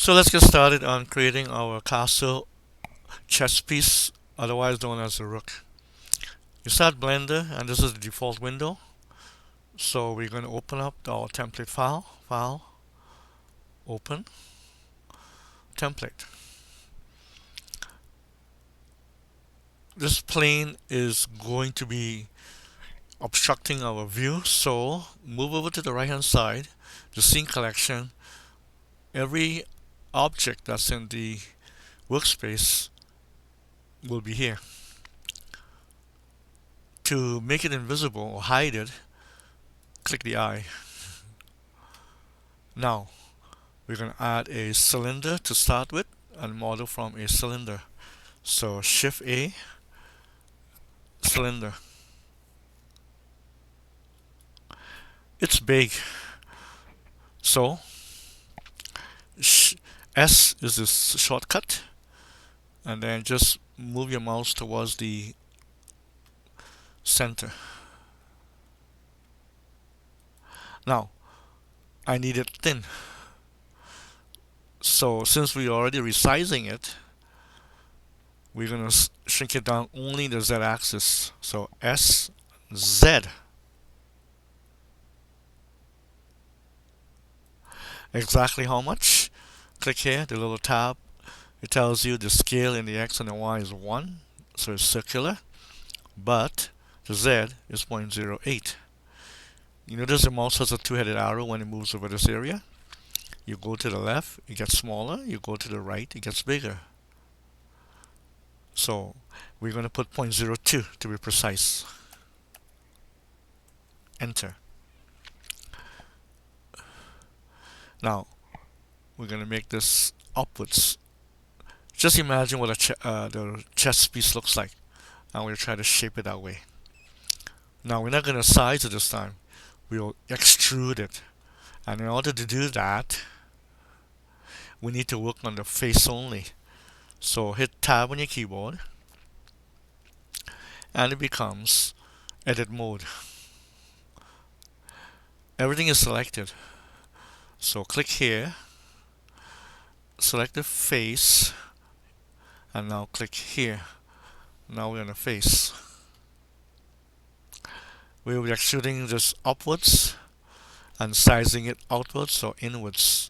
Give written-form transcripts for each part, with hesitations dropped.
So let's get started on creating our castle chess piece, otherwise known as the rook. You start Blender, and this is the default window. So we're going to open up our template file, open, template. This plane is going to be obstructing our view, so move over to the right hand side, the scene collection. Every object that's in the workspace will be here. To make it invisible or hide it, click the eye. Now, we're going to add a cylinder to start with and model from a cylinder. So Shift A, cylinder. It's big. So S is this shortcut, and then just move your mouse towards the center. Now, I need it thin. So since we're already resizing it, we're going to shrink it down only the Z axis. So S, Z. Exactly how much? Click here, the little tab. It tells you the scale in the X and the Y is 1, so it's circular, but the Z is 0.08. You notice the mouse has a two-headed arrow when it moves over this area. You go to the left, it gets smaller. You go to the right, it gets bigger. So we're going to put 0.02 to be precise. Enter. Now, we're going to make this upwards. Just imagine what the chess piece looks like, and we'll try to shape it that way. Now, we're not going to size it this time. We'll extrude it. And in order to do that, we need to work on the face only. So hit Tab on your keyboard, and it becomes Edit Mode. Everything is selected. So click here, select the face, and now click here. Now we're on the face. We'll be extruding this upwards and sizing it outwards or inwards,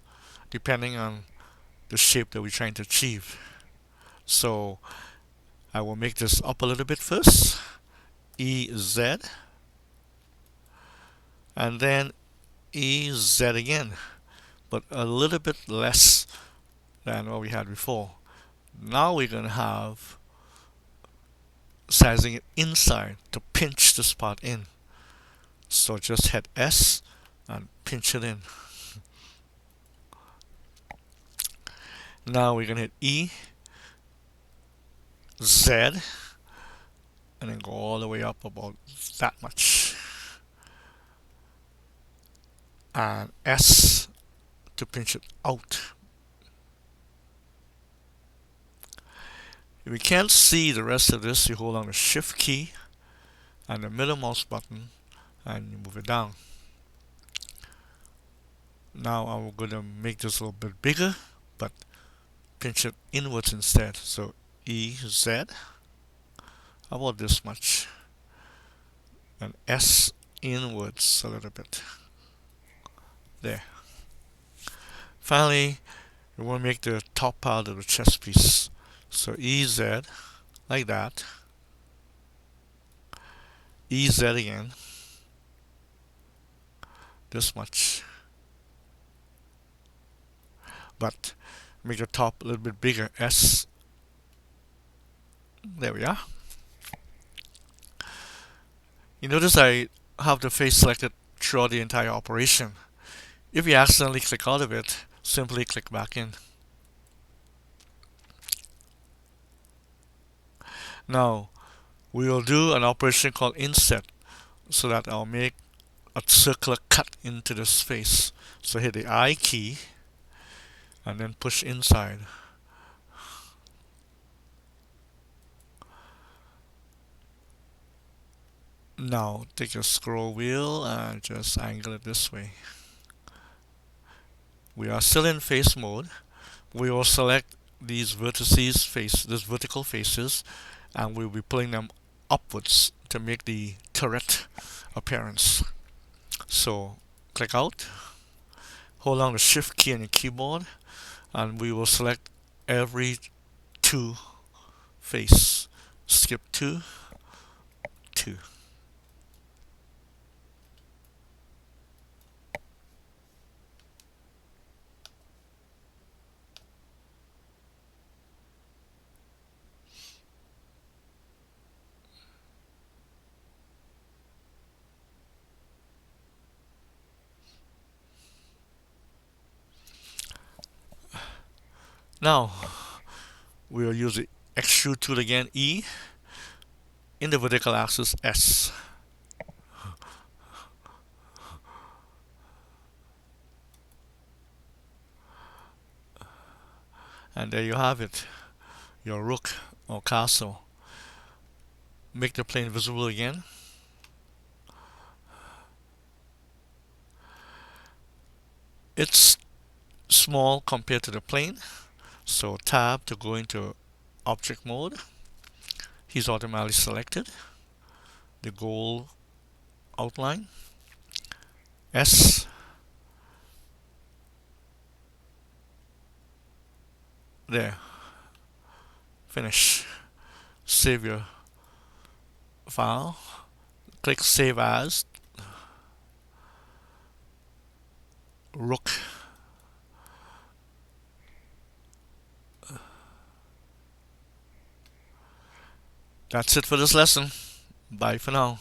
depending on the shape that we're trying to achieve. So I will make this up a little bit first, EZ, and then EZ again, but a little bit less than what we had before. Now we're going to have sizing it inside to pinch this part in. So just hit S and pinch it in. Now we're going to hit E, Z, and then go all the way up about that much. And S to pinch it out. If you can't see the rest of this, you hold on the Shift key and the middle mouse button and you move it down. Now I'm going to make this a little bit bigger, but pinch it inwards instead. So EZ, about this much, and S inwards a little bit. There. Finally, we want to make the top part of the chess piece. So EZ, like that. EZ again, this much. But make the top a little bit bigger, S. There we are. You notice I have the face selected throughout the entire operation. If you accidentally click out of it, simply click back in. Now, we will do an operation called inset, so that I'll make a circular cut into this face. So hit the I key, and then push inside. Now, take your scroll wheel and just angle it this way. We are still in face mode, We will select these vertices face, these vertical faces, and we'll be pulling them upwards to make the turret appearance. So click out, hold down the shift key on your keyboard, and we will select every two face. Skip two, two. Now we'll use the extrude tool again, E, in the vertical axis, S. And there you have it, your rook or castle. Make the plane visible again. It's small compared to the plane, so tab to go into object mode. He's automatically selected. The goal outline. S. There. Finish. Save your file. Click Save As. Rook. That's it for this lesson. Bye for now.